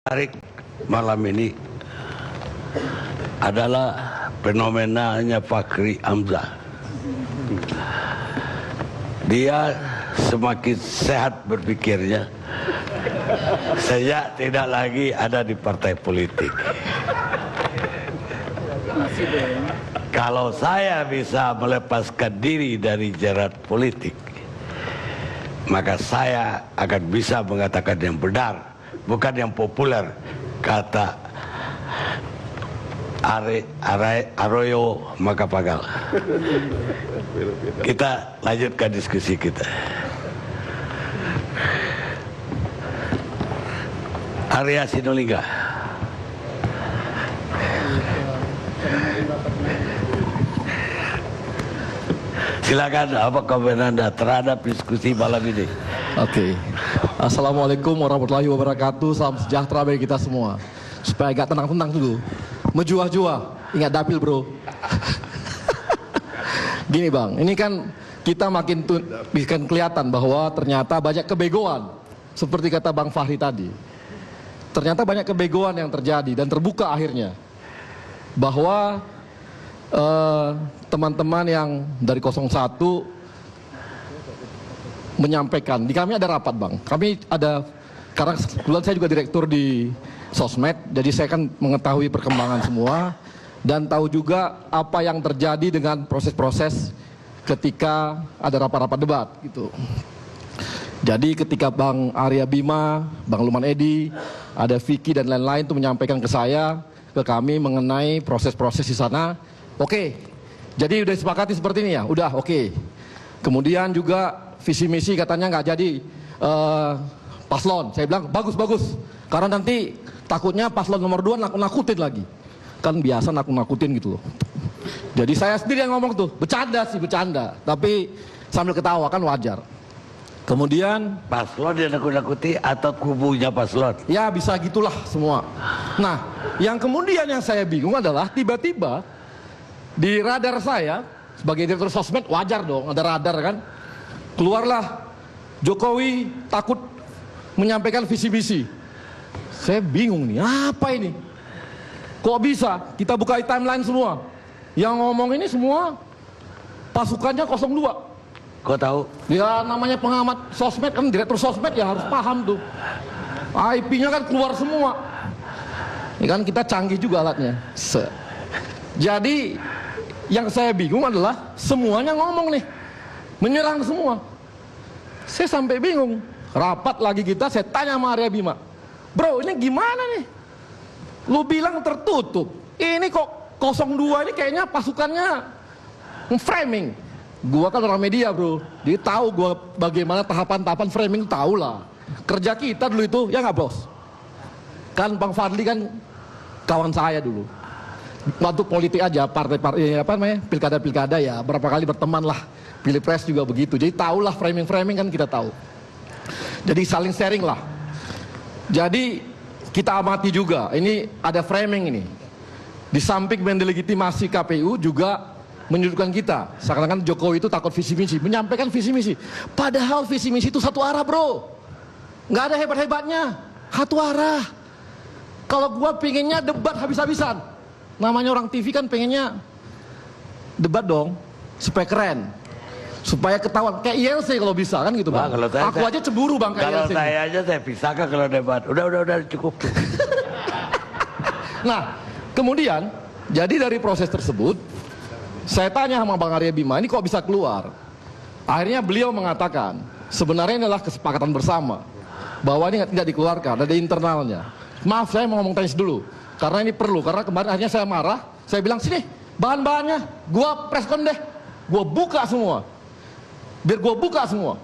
menarik malam ini adalah fenomenanya Fachri Hamzah. Dia semakin sehat berpikirnya sejak tidak lagi ada di partai politik. Kalau saya bisa melepaskan diri dari jerat politik, maka saya akan bisa mengatakan yang benar, bukan yang populer, kata Arroyo Macapagal. Kita lanjutkan diskusi kita. Arya Sinulinga. Silakan, apa komentar Anda terhadap diskusi malam ini? Oke. Assalamualaikum warahmatullahi wabarakatuh. Salam sejahtera bagi kita semua. Supaya agak tenang-tenang dulu. Menjuah-juah, ingat dapil bro. Gini bang, ini kan kita makin kelihatan bahwa ternyata banyak kebegoan. Seperti kata Bang Fahri tadi. Ternyata banyak kebegoan yang terjadi dan terbuka akhirnya. Bahwa teman-teman yang dari 01 menyampaikan, di kami ada rapat bang, kami ada, karena kebetulan saya juga direktur di sosmed, jadi saya kan mengetahui perkembangan semua dan tahu juga apa yang terjadi dengan proses-proses ketika ada rapat-rapat debat gitu. Jadi ketika Bang Arya Bima, Bang Luman Edi, ada Vicky dan lain-lain itu menyampaikan ke saya, ke kami mengenai proses-proses di sana. Oke, jadi udah disepakati seperti ini ya, udah oke. Kemudian juga visi misi katanya nggak jadi paslon. Saya bilang bagus-bagus, karena nanti takutnya paslon nomor 2 nakut-nakutin lagi. Kan biasa nakut-nakutin gitu loh. Jadi saya sendiri yang ngomong tuh, bercanda sih bercanda, tapi sambil ketawa kan wajar. Kemudian paslon yang nakut-nakuti atau kubunya paslon? Ya bisa gitulah semua. Nah, yang kemudian yang saya bingung adalah tiba-tiba di radar saya sebagai direktur sosmed, wajar dong ada radar kan, keluarlah Jokowi takut menyampaikan visi misi. Saya bingung nih, apa ini? Kok bisa? Kita buka timeline semua, yang ngomong ini semua pasukannya 02. Kok tahu? Ya namanya pengamat sosmed kan, direktur sosmed ya harus paham tuh. IP-nya kan keluar semua. Ini kan kita canggih juga alatnya. Jadi yang saya bingung adalah semuanya ngomong nih, menyerang semua. Saya sampai bingung. Rapat lagi kita, saya tanya sama Arya Bima, bro ini gimana nih? Lu bilang tertutup, ini kok 02 ini kayaknya pasukannya framing. Gua kan orang media bro, jadi tahu gua bagaimana tahapan-tahapan framing, tahu lah. Kerja kita dulu itu, ya nggak bos? Kan Bang Fadli kan kawan saya dulu. Waktu politik aja, partai-partai apa namanya, pilkada-pilkada ya, berapa kali berteman lah, pilpres juga begitu. Jadi tahulah framing-framing kan kita tahu. Jadi saling sharing lah. Jadi kita amati juga, ini ada framing ini. Di samping mendelegitimasi KPU juga menyudutkan kita. Seakan-akan Jokowi itu takut visi misi, menyampaikan visi misi. Padahal visi misi itu satu arah bro, nggak ada hebat-hebatnya, satu arah. Kalau gua pinginnya debat habis-habisan. Namanya orang TV kan pengennya debat dong, supaya keren, supaya ketahuan kayak ILC kalau bisa kan gitu bang. Aku aja cemburu bang kayak ILC. Kalau saya aja saya bisa kan kalau debat. Udah cukup. Nah, kemudian jadi dari proses tersebut saya tanya sama Bang Arya Bima, ini kok bisa keluar? Akhirnya beliau mengatakan sebenarnya ini adalah kesepakatan bersama bahwa ini tidak dikeluarkan, ada internalnya. Maaf saya mau ngomong teknis dulu, karena ini perlu, karena kemarin akhirnya saya marah, saya bilang sini bahan-bahannya, gua preskon deh, gua buka semua, biar gua buka semua.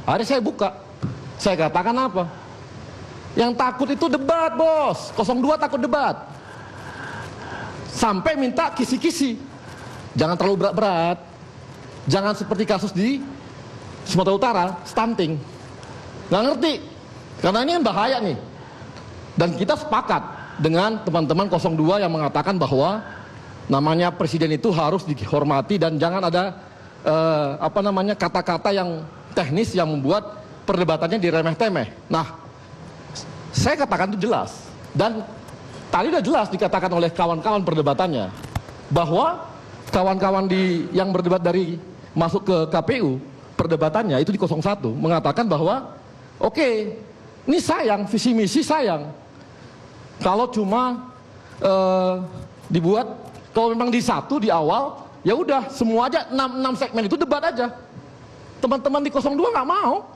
Akhirnya saya buka, saya katakan apa? Yang takut itu debat bos, 02 takut debat, sampai minta kisi-kisi, jangan terlalu berat-berat, jangan seperti kasus di Sumatera Utara, stunting, nggak ngerti, karena ini kan bahaya nih. Dan kita sepakat dengan teman-teman 02 yang mengatakan bahwa namanya presiden itu harus dihormati dan jangan ada kata-kata yang teknis yang membuat perdebatannya diremeh-temeh. Nah, saya katakan itu jelas. Dan tadi udah jelas dikatakan oleh kawan-kawan perdebatannya bahwa kawan-kawan yang berdebat dari masuk ke KPU perdebatannya itu di 01 mengatakan bahwa oke, ini sayang, visi misi sayang kalau cuma dibuat, kalau memang di satu di awal ya udah semua aja 6 segmen itu debat aja. Teman-teman di 02 nggak mau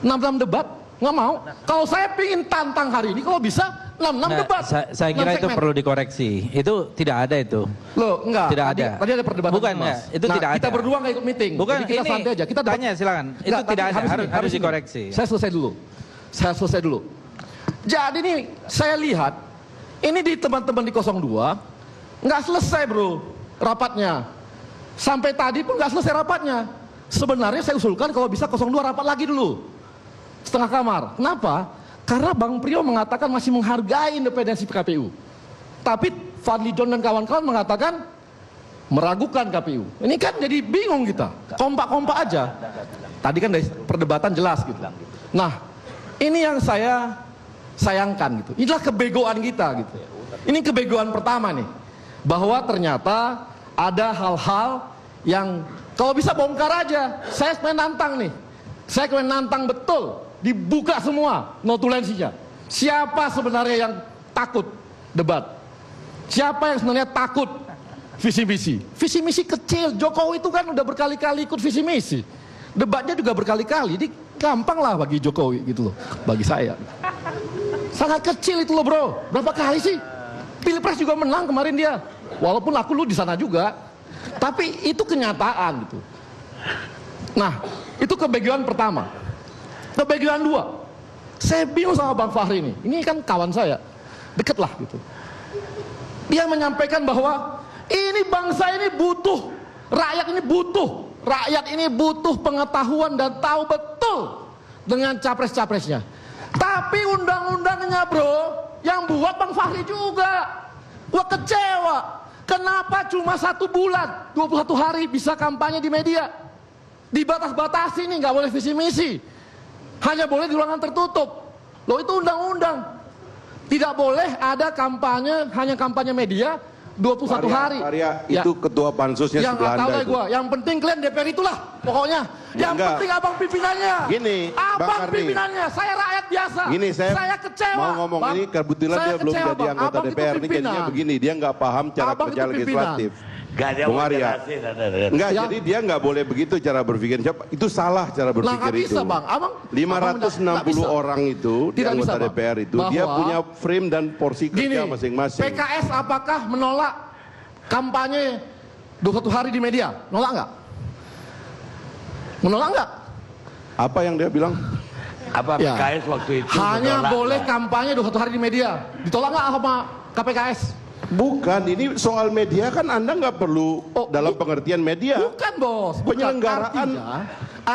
6 debat, nggak mau. Kalau saya pingin tantang hari ini, kalau bisa 6 debat. Saya kira itu perlu dikoreksi. Itu tidak ada itu. Loh, enggak. Tidak ada. Tadi ada perdebatan. Bukan, Mas. itu tidak ada. Kita berdua nggak ikut meeting. Bukan, jadi kita ini santai aja. Kita tanya silakan. Itu enggak, tidak ada. Harus ini. dikoreksi. Saya selesai dulu. Jadi nih saya lihat ini di teman-teman di 02 nggak selesai bro rapatnya. Sampai tadi pun nggak selesai rapatnya. Sebenarnya saya usulkan kalau bisa 02 rapat lagi dulu. Setengah kamar. Kenapa? Karena Bang Priyo mengatakan masih menghargai independensi KPU. Tapi Fadli John dan kawan-kawan mengatakan meragukan KPU. Ini kan jadi bingung kita. Kompak-kompak aja. Tadi kan dari perdebatan jelas gitu. Nah, ini yang saya sayangkan gitu. Inilah kebegoan kita gitu. Ini kebegoan pertama nih. Bahwa ternyata ada hal-hal yang kalau bisa bongkar aja. Saya menantang nih. Saya menantang betul. Dibuka semua notulensinya. Siapa sebenarnya yang takut debat? Siapa yang sebenarnya takut visi misi? Visi misi kecil. Jokowi itu kan udah berkali-kali ikut visi misi. Debatnya juga berkali-kali. Jadi gampang lah bagi Jokowi gitu loh. Bagi saya. Sangat kecil itu loh bro. Berapa kali sih? Pilpres juga menang kemarin dia. Walaupun aku lu di sana juga. Tapi itu kenyataan gitu. Nah, itu kebegoan pertama. Kebegoan dua. Saya bingung sama Bang Fahri ini. Ini kan kawan saya. Deket lah gitu. Dia menyampaikan bahwa ini bangsa ini butuh, rakyat ini butuh pengetahuan dan tahu betul dengan capres-capresnya. Tapi undang-undangnya bro, yang buat Bang Fahri juga. Gua kecewa. Kenapa cuma 1 bulan, 21 hari bisa kampanye di media? Dibatas-batasi nih, nggak boleh visi misi. Hanya boleh di ruangan tertutup. Loh itu undang-undang. Tidak boleh ada kampanye, hanya kampanye media 21 hari. Itu ketua pansusnya yang sebelah tahu Anda itu. gua. Yang penting kalian DPR itulah pokoknya. Yang penting abang pimpinannya. Gini, Bang abang Karni. pimpinannya. Saya rakyat biasa. Gini, saya kecewa. mau ngomong Bang, ini kebetulan saya dia belum kecewa, jadi Bang. anggota Abang itu DPR. Ini jadinya pimpinan. begini, dia nggak paham cara Abang kerja itu pimpinan. legislatif. Gak ada Bung mau Arya. jelasin. Enggak, Ya. jadi dia nggak boleh begitu cara berpikir. Itu salah cara Nah, berpikir nggak itu. bisa, Bang. Abang 560 bisa. orang itu di Tidak anggota bisa, Bang. DPR itu dia Bahwa- punya frame dan porsi kerja masing-masing. PKS apakah menolak kampanye 21 hari di media? Nolak nggak? Menolak nggak? Apa yang dia bilang? Apa Ya. PKS waktu itu Hanya menolak? boleh kampanye 21 hari di media. Ditolak nggak sama KPKS? Bukan, ini soal media kan Anda nggak perlu Oh, dalam pengertian media. Bukan bos. Bukan. Penyelenggaraan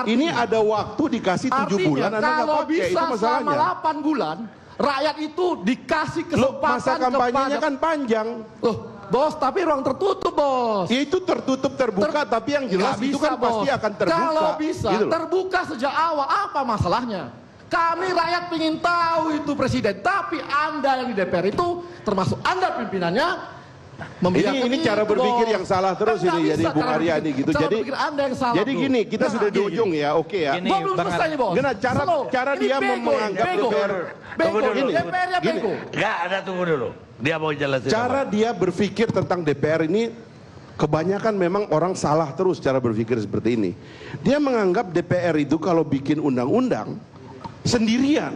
ini ada waktu dikasih 7 bulan Anda nggak kalau pakai, bisa itu selama masalahnya. 8 bulan rakyat itu dikasih Loh, kesempatan masa kampanyenya kepada- kan panjang. Loh, bos, tapi ruang tertutup, bos. Ya itu tertutup terbuka, tapi yang jelas Nggak itu bisa, kan pasti bos. akan terbuka. Kalau bisa Gitu loh. terbuka sejak awal, apa masalahnya? Kami rakyat ingin tahu itu presiden, tapi Anda yang di DPR itu, termasuk Anda pimpinannya, membiarkan Ini cara itu, berpikir bos. yang salah terus Kan nggak ini jadi bisa Bung cara Arya berpikir- nih gitu. cara Jadi berpikir Anda yang salah, jadi bro. gini, kita Nah, sudah di gini. ujung ya, oke ya. Gini, Gua belum Bang selesai nih, bos. Gimana cara Ini dia bego, menganggap bego. DPR? Bego, Tunggu dulu. DPR-nya Gini. bego. Enggak, ada tunggu dulu. Dia mau jelasin. Cara apa? dia berpikir tentang DPR ini kebanyakan memang orang salah terus cara berpikir seperti ini. Dia menganggap DPR itu kalau bikin undang-undang sendirian.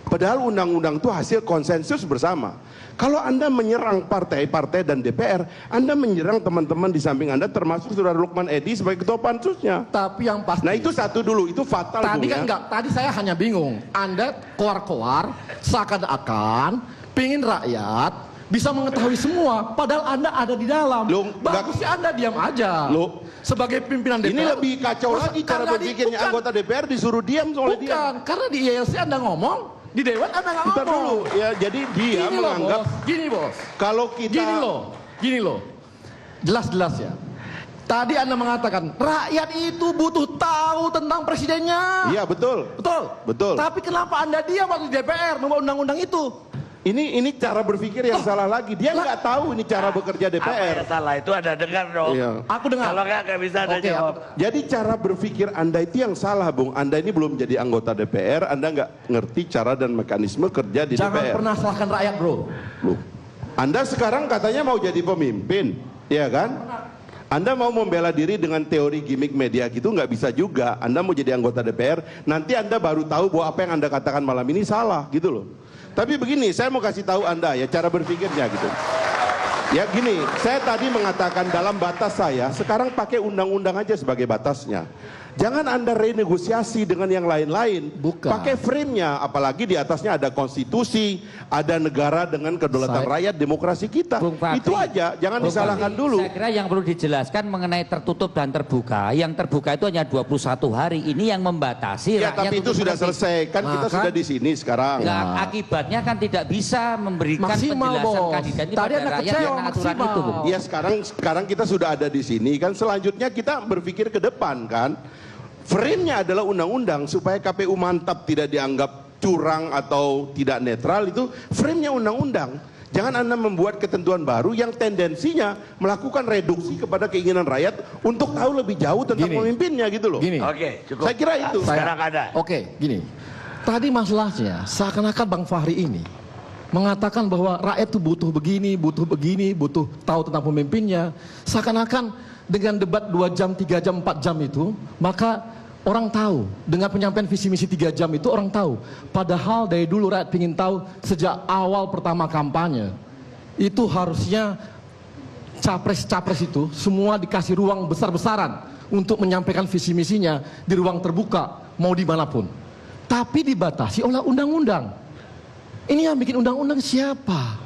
Padahal undang-undang itu hasil konsensus bersama. Kalau Anda menyerang partai-partai dan DPR, Anda menyerang teman-teman di samping Anda termasuk Saudara Lukman Edi sebagai ketua pansusnya. Tapi yang pasti. Nah itu satu dulu, itu fatal. Tadi Bung, kan ya. enggak, tadi saya hanya bingung. Anda keluar-keluar seakan-akan pingin rakyat bisa mengetahui semua, padahal Anda ada di dalam. Loh, Bagusnya Anda diam aja. Loh. Sebagai pimpinan DPR. Ini lebih kacau Masa- lagi cara karena berpikirnya bukan, anggota DPR disuruh diam soalnya dia. Bukan, karena di ILC Anda ngomong, di Dewan Anda nggak Bentar ngomong. dulu, ya jadi dia Gini loh, menganggap bos. Gini bos. kalau kita Gini loh. Jelas-jelas ya. Tadi Anda mengatakan rakyat itu butuh tahu tentang presidennya. Iya betul. Betul. Betul. Tapi kenapa Anda diam waktu di DPR membuat undang-undang itu? Ini cara berpikir yang salah lagi. Dia nggak tahu ini cara bekerja Apa DPR. yang salah itu Anda dengar dong. Iya. Aku dengar. Kalau nggak bisa Anda Oke, jawab. Jadi cara berpikir Anda itu yang salah, Bung. Anda ini belum jadi anggota DPR, Anda nggak ngerti cara dan mekanisme kerja di Jangan DPR. pernah salahkan rakyat, bro. Loh. Anda sekarang katanya mau jadi pemimpin, ya kan? Anda mau membela diri dengan teori gimmick media gitu nggak bisa juga. Anda mau jadi anggota DPR, nanti Anda baru tahu bahwa apa yang Anda katakan malam ini salah, gitu loh. Tapi begini, saya mau kasih tahu Anda ya cara berpikirnya gitu. Ya gini, saya tadi mengatakan dalam batas saya, sekarang pakai undang-undang aja sebagai batasnya. Jangan Anda renegosiasi dengan yang lain-lain. Bukan. Pakai frame-nya, apalagi di atasnya ada konstitusi, ada negara dengan kedaulatan rakyat, demokrasi kita. Bung Fadli, Itu aja, jangan Bung disalahkan Fadli, dulu. Saya kira yang perlu dijelaskan mengenai tertutup dan terbuka. Yang terbuka itu hanya 21 hari. Ini yang membatasi Ya, rakyat tapi itu untuk sudah menentukan. selesai. Kan kita Nah, sudah di sini sekarang. Nah, akibatnya kan tidak bisa memberikan Maksimal, penjelasan Bos. kandidat ini Tadi pada Anda rakyat kecewa, yang aturan maksimal. itu, Bung. Ya sekarang kita sudah ada di sini kan, selanjutnya kita berpikir ke depan kan. Frame-nya adalah undang-undang supaya KPU mantap, tidak dianggap curang atau tidak netral. Itu frame-nya undang-undang. Jangan Anda membuat ketentuan baru yang tendensinya melakukan reduksi kepada keinginan rakyat untuk tahu lebih jauh tentang Gini. pemimpinnya gitu loh. Gini. Oke, cukup. Saya kira itu. Sekarang ada. Oke, gini. Tadi masalahnya seakan-akan Bang Fahri ini mengatakan bahwa rakyat itu butuh begini, butuh tahu tentang pemimpinnya. Seakan-akan dengan debat 2 jam, 3 jam, 4 jam itu, maka orang tahu. Dengan penyampaian visi misi 3 jam itu orang tahu. Padahal dari dulu rakyat ingin tahu sejak awal pertama kampanye. Itu harusnya capres-capres itu semua dikasih ruang besar-besaran untuk menyampaikan visi misinya di ruang terbuka, mau dimanapun. Tapi dibatasi oleh undang-undang. Ini yang bikin undang-undang siapa?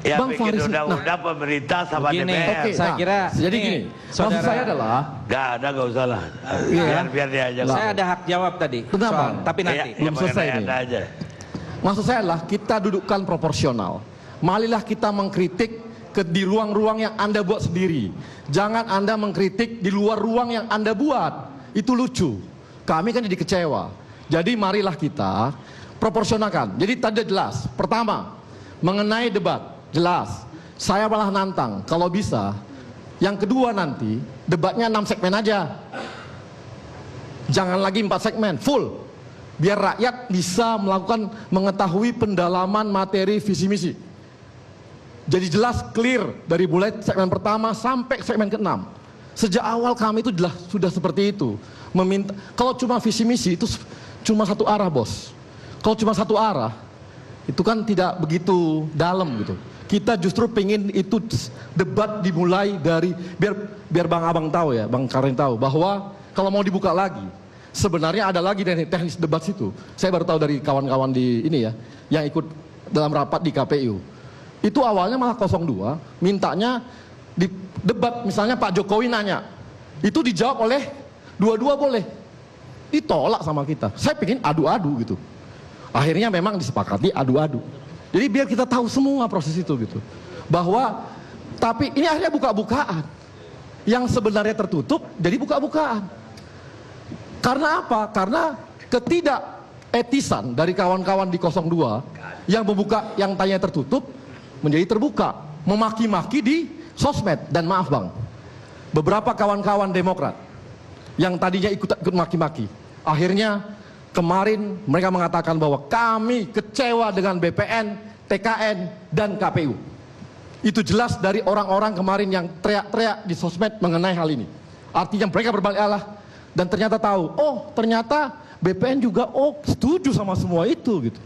Ya Bang bikin Faris, undang-undang pemerintah sama Begini, DPR. Oke, saya kira jadi ini, gini, maksud saudara- saya adalah Nggak usah lah. Iya. Biar dia aja. Saya ada hak jawab tadi. Kenapa? Tapi nanti. belum selesai mengenai nih. Anda aja. maksud saya adalah kita dudukkan proporsional. Marilah kita mengkritik di ruang-ruang yang Anda buat sendiri. Jangan Anda mengkritik di luar ruang yang Anda buat. Itu lucu. Kami kan jadi kecewa. Jadi marilah kita proporsionalkan. Jadi tadi jelas. Pertama, mengenai debat, jelas. Saya malah nantang, kalau bisa, yang kedua nanti, debatnya 6 segmen aja. Jangan lagi 4 segmen, full. Biar rakyat bisa mengetahui pendalaman materi visi misi. Jadi jelas, clear, dari mulai segmen pertama sampai segmen ke-6. Sejak awal kami itu jelas sudah seperti itu. Kalau cuma visi misi itu cuma satu arah, bos. Kalau cuma satu arah, itu kan tidak begitu dalam gitu. Kita justru pengen itu debat dimulai dari biar Bang Abang tahu ya, Bang Karin tahu bahwa kalau mau dibuka lagi, sebenarnya ada lagi teknis debat situ. Saya baru tahu dari kawan-kawan di ini ya, yang ikut dalam rapat di KPU. Itu awalnya malah 02, mintanya di debat, misalnya Pak Jokowi nanya, itu dijawab oleh dua-dua boleh. Ditolak sama kita. Saya pengen adu-adu gitu. Akhirnya memang disepakati adu-adu. Jadi biar kita tahu semua proses itu gitu. Bahwa tapi ini akhirnya buka-bukaan. Yang sebenarnya tertutup jadi buka-bukaan. Karena apa? Karena ketidaketisan dari kawan-kawan di 02 yang membuka yang tanya tertutup menjadi terbuka, memaki-maki di sosmed. Dan maaf Bang, beberapa kawan-kawan Demokrat yang tadinya ikut maki-maki, akhirnya kemarin mereka mengatakan bahwa kami kecewa dengan BPN, TKN, dan KPU. Itu jelas dari orang-orang kemarin yang teriak-teriak di sosmed mengenai hal ini. Artinya mereka berbalik arah dan ternyata tahu, oh ternyata BPN juga setuju sama semua itu gitu.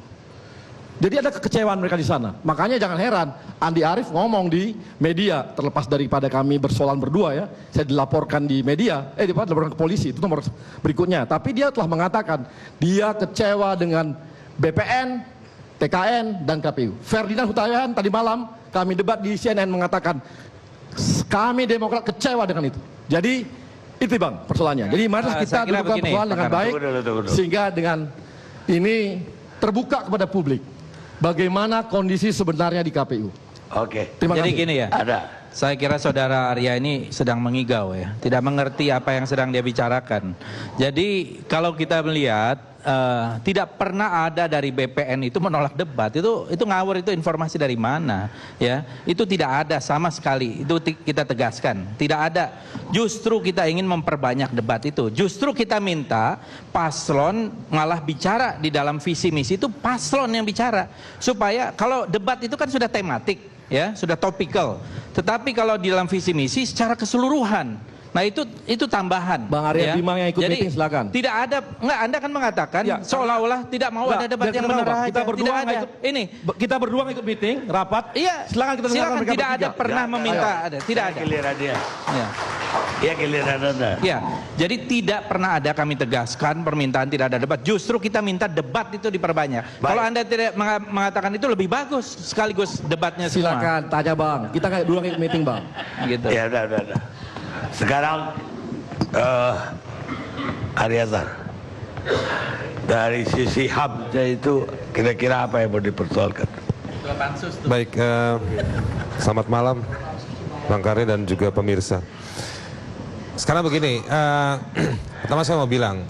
Jadi ada kekecewaan mereka di sana. Makanya jangan heran Andi Arief ngomong di media, terlepas daripada kami bersoalan berdua ya, saya dilaporkan di media, dilaporkan ke polisi, itu nomor berikutnya. Tapi dia telah mengatakan dia kecewa dengan BPN, TKN, dan KPU. Ferdinand Hutahian tadi malam kami debat di CNN mengatakan kami Demokrat kecewa dengan itu. Jadi itu Bang persoalannya. Jadi mari kita dudukkan persoalan dengan baik, sehingga dengan ini terbuka kepada publik. Bagaimana kondisi sebenarnya di KPU. Oke. Terima Jadi kasih. gini ya. Ada. Saya kira saudara Arya ini sedang mengigau ya, tidak mengerti apa yang sedang dia bicarakan. Jadi kalau kita melihat tidak pernah ada dari BPN itu menolak debat, itu ngawur, itu informasi dari mana ya? Itu tidak ada sama sekali. Itu kita tegaskan, tidak ada. Justru kita ingin memperbanyak debat itu. Justru kita minta paslon malah bicara di dalam visi misi, itu paslon yang bicara, supaya kalau debat itu kan sudah tematik ya, sudah topikal. Tetapi kalau di dalam visi misi secara keseluruhan, nah itu tambahan. Bang Arya Bima yang ikut meeting, silakan. Tidak ada, enggak, Anda kan mengatakan Ya, seolah-olah tidak mau ada debat yang benar aja. Kita berdua Tidak nggak ada. ikut, Ini kita berdua nggak ikut meeting, rapat. iya, Silakan kita dengarkan mereka tidak ada bertiga. pernah Ya, meminta ada, tidak ada. Giliran dia. Ya. Ya giliran Anda. Ya, jadi tidak pernah ada kami tegaskan permintaan tidak ada debat. Justru kita minta debat itu diperbanyak. Baik. Kalau Anda tidak mengatakan itu lebih bagus sekaligus debatnya semua. Silakan tanya Bang. Kita nggak dulu nggak ikut meeting Bang. Gitu. Ya udah. Sekarang Aryazar, dari sisi HAM-nya itu kira-kira apa yang mau dipersoalkan? Baik, selamat malam Bang Karya dan juga pemirsa. Sekarang begini, pertama saya mau bilang,